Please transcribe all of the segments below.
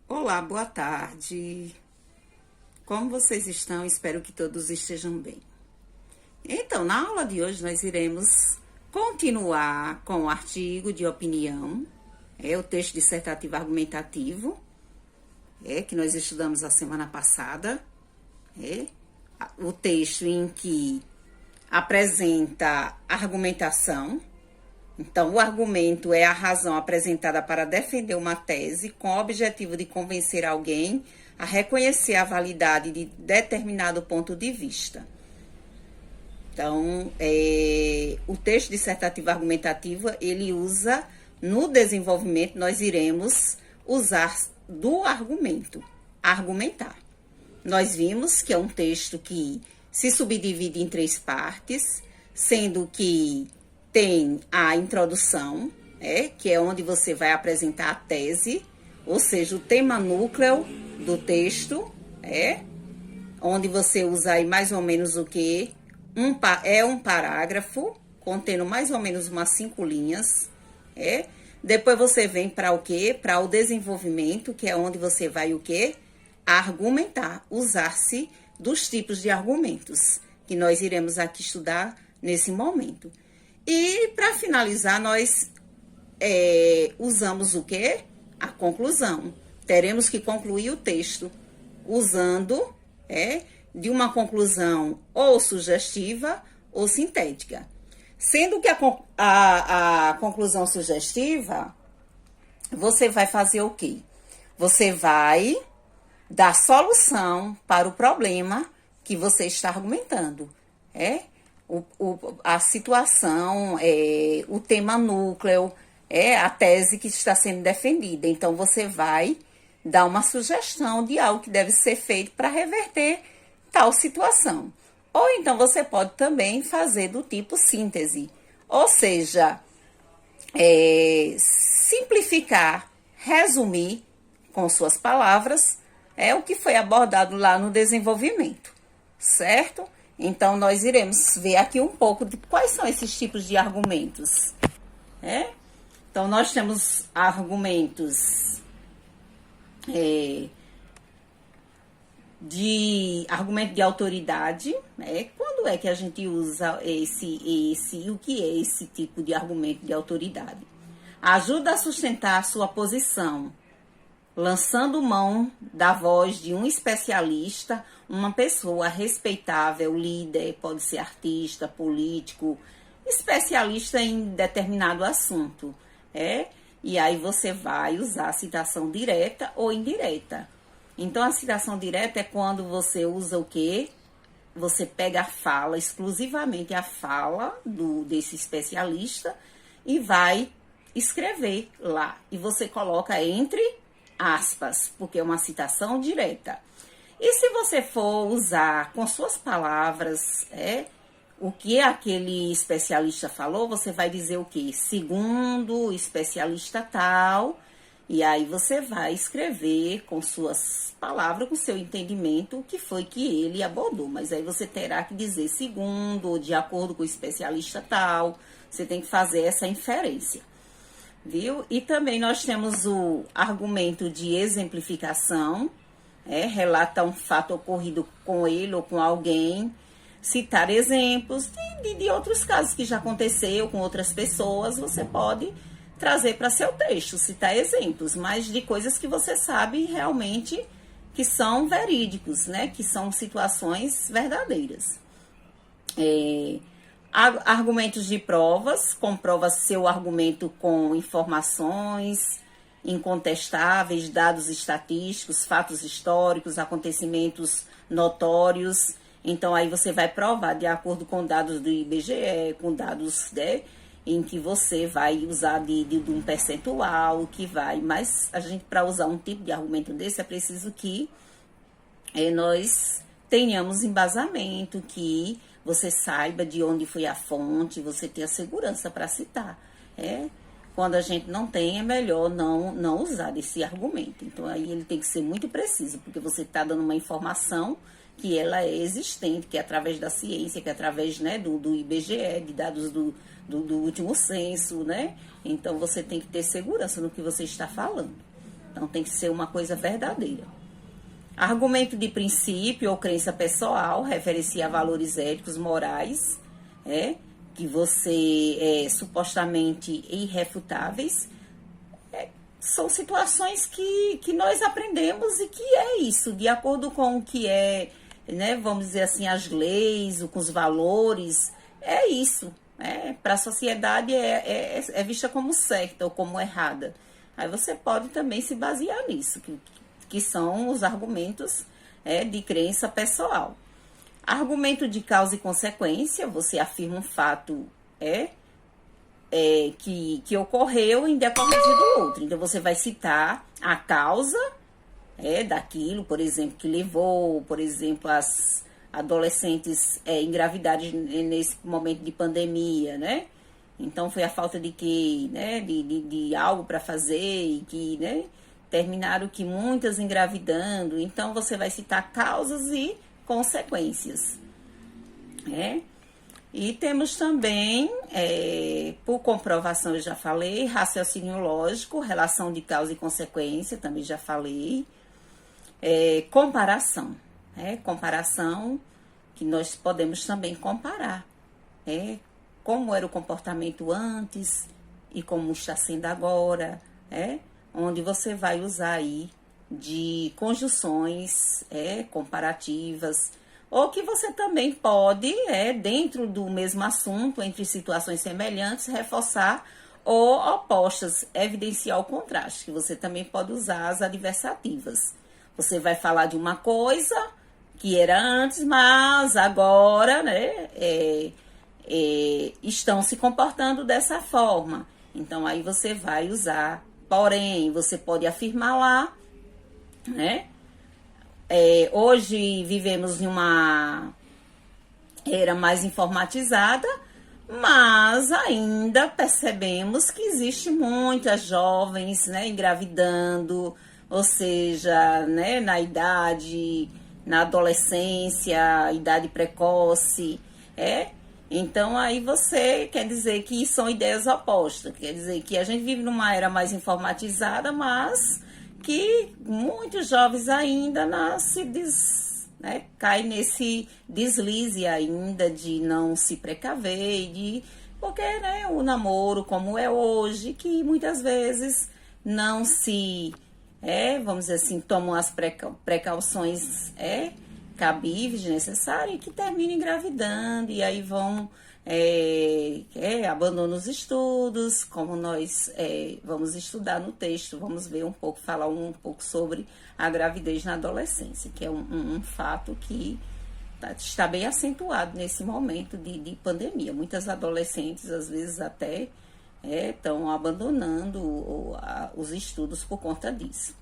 Olá, boa tarde. Como vocês estão? Espero que todos estejam bem. Então, na aula de hoje nós iremos continuar com o artigo de opinião, o texto dissertativo argumentativo, que nós estudamos a semana passada, o texto em que apresenta argumentação. Então, o argumento é a razão apresentada para defender uma tese com o objetivo de convencer alguém a reconhecer a validade de determinado ponto de vista. Então, o texto dissertativo argumentativo, ele usa, no desenvolvimento, nós iremos usar do argumento, argumentar. Nós vimos que é um texto que se subdivide em 3 partes, sendo que tem a introdução, que é onde você vai apresentar a tese, ou seja, o tema núcleo do texto, onde você usa aí mais ou menos o que? Um parágrafo, contendo mais ou menos umas 5 linhas, Depois você vem para o quê? Para o desenvolvimento, que é onde você vai o quê? Argumentar, usar-se dos tipos de argumentos, que nós iremos aqui estudar nesse momento. E, para finalizar, nós usamos o quê? A conclusão. Teremos que concluir o texto usando de uma conclusão ou sugestiva ou sintética. Sendo que a conclusão sugestiva, você vai fazer o quê? Você vai dar solução para o problema que você está argumentando, a situação, o tema núcleo, a tese que está sendo defendida. Então, você vai dar uma sugestão de algo que deve ser feito para reverter tal situação. Ou então, você pode também fazer do tipo síntese, ou seja, simplificar, resumir com suas palavras, o que foi abordado lá no desenvolvimento, certo? Então, nós iremos ver aqui um pouco de quais são esses tipos de argumentos. Então, nós temos argumentos argumento de autoridade. Quando é que a gente usa o que é esse tipo de argumento de autoridade? Ajuda a sustentar a sua posição, lançando mão da voz de um especialista, uma pessoa respeitável, líder, pode ser artista, político, especialista em determinado assunto, E aí você vai usar a citação direta ou indireta. Então, a citação direta é quando você usa o quê? Você pega a fala, exclusivamente a fala desse especialista e vai escrever lá. E você coloca entre aspas, porque é uma citação direta. E se você for usar com suas palavras, o que aquele especialista falou, você vai dizer o quê? Segundo o especialista tal, e aí você vai escrever com suas palavras, com seu entendimento, o que foi que ele abordou. Mas aí você terá que dizer segundo, ou de acordo com o especialista tal, você tem que fazer essa inferência. Viu? E também nós temos o argumento de exemplificação, relata um fato ocorrido com ele ou com alguém, citar exemplos de outros casos que já aconteceu com outras pessoas, você pode trazer para seu texto, citar exemplos, mas de coisas que você sabe realmente que são verídicos, que são situações verdadeiras. Argumentos de provas, comprova seu argumento com informações incontestáveis, dados estatísticos, fatos históricos, acontecimentos notórios. Então, aí você vai provar de acordo com dados do IBGE, com dados em que você vai usar de um percentual, que vai. Mas a gente, para usar um tipo de argumento desse, é preciso que nós tenhamos embasamento, que você saiba de onde foi a fonte, você tenha segurança para citar. Quando a gente não tem, é melhor não usar esse argumento. Então, aí ele tem que ser muito preciso, porque você está dando uma informação que ela é existente, que é através da ciência, que é através do IBGE, de dados do último censo, Então, você tem que ter segurança no que você está falando. Então, tem que ser uma coisa verdadeira. Argumento de princípio ou crença pessoal refere-se a valores éticos, morais, que você supostamente irrefutáveis. São situações que nós aprendemos e que é isso, de acordo com o que é, né, vamos dizer assim, as leis, com os valores, é isso. Para a sociedade é vista como certa ou como errada. Aí você pode também se basear nisso, que são os argumentos de crença pessoal. Argumento de causa e consequência, você afirma um fato que ocorreu em decorrência do outro. Então, você vai citar a causa daquilo, por exemplo, que levou, por exemplo, as adolescentes engravidarem nesse momento de pandemia, né? Então, foi a falta de quê, né? De algo para fazer e que, né? Terminaram que muitas engravidando. Então, você vai citar causas e consequências, E temos também, por comprovação, eu já falei, raciocínio lógico, relação de causa e consequência, também já falei. Comparação, comparação que nós podemos também comparar, como era o comportamento antes e como está sendo agora, onde você vai usar aí de conjunções comparativas, ou que você também pode, dentro do mesmo assunto, entre situações semelhantes, reforçar ou opostas, evidenciar o contraste, que você também pode usar as adversativas. Você vai falar de uma coisa que era antes, mas agora, né, estão se comportando dessa forma. Então, aí você vai usar, porém, você pode afirmar lá, né? Hoje vivemos em uma era mais informatizada, mas ainda percebemos que existe muitas jovens, né, engravidando, ou seja, né, na adolescência, idade precoce, Então, aí você quer dizer que são ideias opostas, quer dizer que a gente vive numa era mais informatizada, mas que muitos jovens ainda caem nesse deslize ainda de não se precaver, porque, né, o namoro como é hoje, que muitas vezes não se, vamos dizer assim, tomam as precauções cabíveis, necessárias, e que terminam engravidando, e aí vão abandonam os estudos, como nós vamos estudar no texto, vamos ver falar um pouco sobre a gravidez na adolescência, que é um fato que está bem acentuado nesse momento de pandemia. Muitas adolescentes, às vezes, até estão abandonando os estudos por conta disso.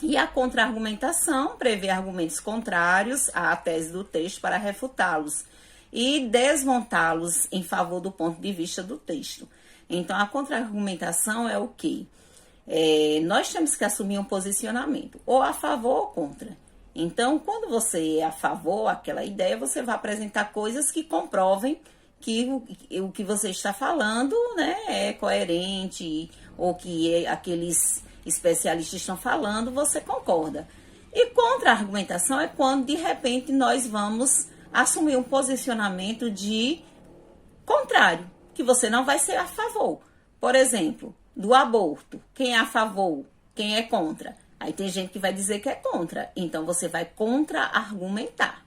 E a contra-argumentação prevê argumentos contrários à tese do texto para refutá-los e desmontá-los em favor do ponto de vista do texto. Então, a contra-argumentação é o quê? Nós temos que assumir um posicionamento, ou a favor ou contra. Então, quando você é a favor daquela ideia, você vai apresentar coisas que comprovem que o que você está falando, né, é coerente, ou que aqueles especialistas estão falando, você concorda. E contra-argumentação é quando, de repente, nós vamos assumir um posicionamento de contrário, que você não vai ser a favor. Por exemplo, do aborto. Quem é a favor? Quem é contra? Aí tem gente que vai dizer que é contra. Então, você vai contra-argumentar,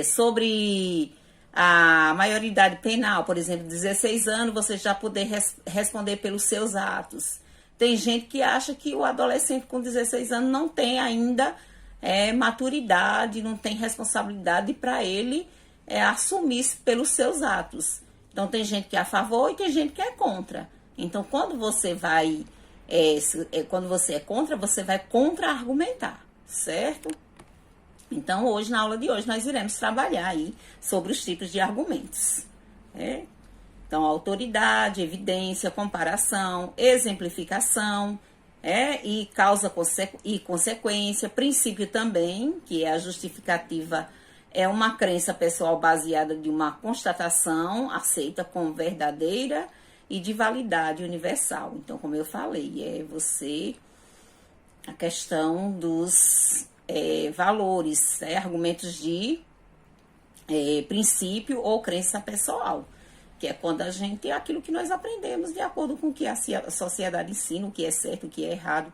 sobre a maioridade penal, por exemplo, 16 anos, você já poder responder pelos seus atos. Tem gente que acha que o adolescente com 16 anos não tem ainda maturidade, não tem responsabilidade para ele assumir pelos seus atos. Então, tem gente que é a favor e tem gente que é contra. Então, quando você quando você é contra, você vai contra-argumentar, certo? Então, hoje, na aula de hoje, nós iremos trabalhar aí sobre os tipos de argumentos. Então, autoridade, evidência, comparação, exemplificação, e causa e consequência, princípio também, que é a justificativa, é uma crença pessoal baseada de uma constatação aceita como verdadeira, e de validade universal. Então, como eu falei, a questão dos valores, argumentos de princípio ou crença pessoal, que é quando é aquilo que nós aprendemos de acordo com o que a sociedade ensina, o que é certo, o que é errado,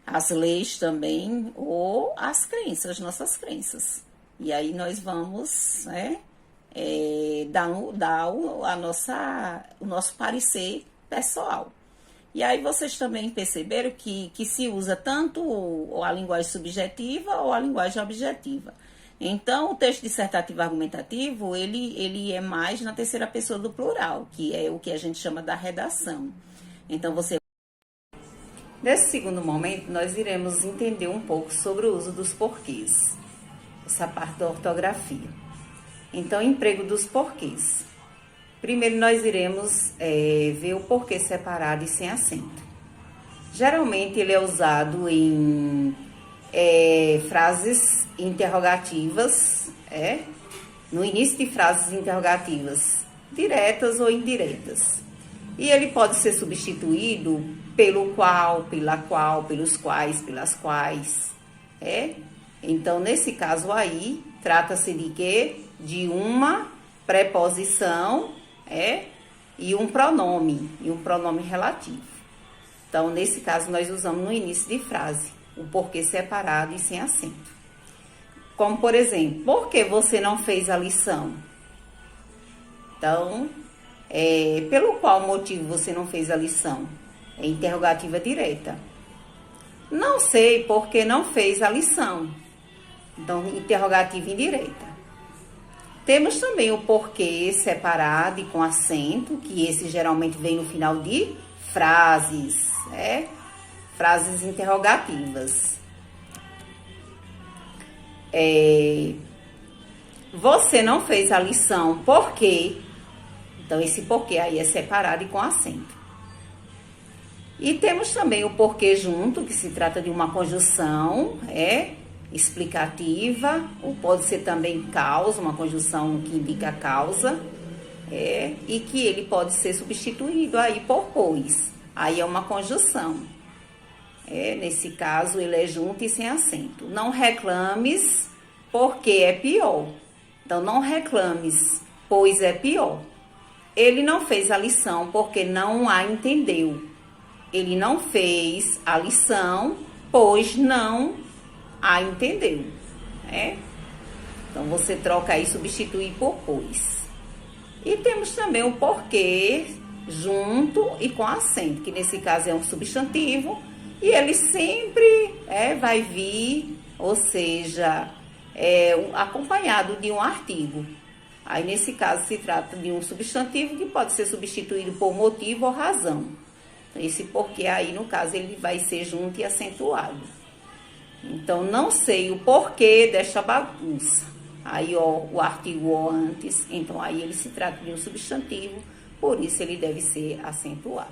as leis também, ou as crenças, nossas crenças. E aí nós vamos dar o nosso parecer pessoal. E aí vocês também perceberam que se usa tanto a linguagem subjetiva ou a linguagem objetiva. Então, o texto dissertativo argumentativo, ele é mais na terceira pessoa do plural, que é o que a gente chama da redação. Então, nesse segundo momento, nós iremos entender um pouco sobre o uso dos porquês, essa parte da ortografia. Então, emprego dos porquês. Primeiro, nós iremos ver o porquê separado e sem acento. Geralmente, ele é usado em frases interrogativas, no início de frases interrogativas, diretas ou indiretas. E ele pode ser substituído pelo qual, pela qual, pelos quais, pelas quais, Então, nesse caso aí, trata-se de quê? De uma preposição, e um pronome relativo. Então, nesse caso, nós usamos no início de frase o porquê separado e sem acento. Como, por exemplo, por que você não fez a lição? Então, pelo qual motivo você não fez a lição? É interrogativa direta. Não sei por que não fez a lição. Então, interrogativa indireta. Temos também o porquê separado e com acento, que esse geralmente vem no final de frases, frases interrogativas. Você não fez a lição, por quê? Então, esse porquê aí é separado e com acento. E temos também o porquê junto, que se trata de uma conjunção, explicativa, ou pode ser também causa, uma conjunção que indica a causa, e que ele pode ser substituído aí por pois. Aí é uma conjunção. Nesse caso, ele é junto e sem acento. Não reclames, porque é pior. Então, não reclames, pois é pior. Ele não fez a lição porque não a entendeu. Ele não fez a lição, pois não a entendeu. Então, você troca aí, substituir por pois. E temos também o porquê junto e com acento, que nesse caso é um substantivo, e ele sempre vai vir, ou seja, acompanhado de um artigo. Aí, nesse caso, se trata de um substantivo que pode ser substituído por motivo ou razão. Esse porquê aí, no caso, ele vai ser junto e acentuado. Então, não sei o porquê desta bagunça. Aí, o artigo o antes, então aí ele se trata de um substantivo, por isso ele deve ser acentuado.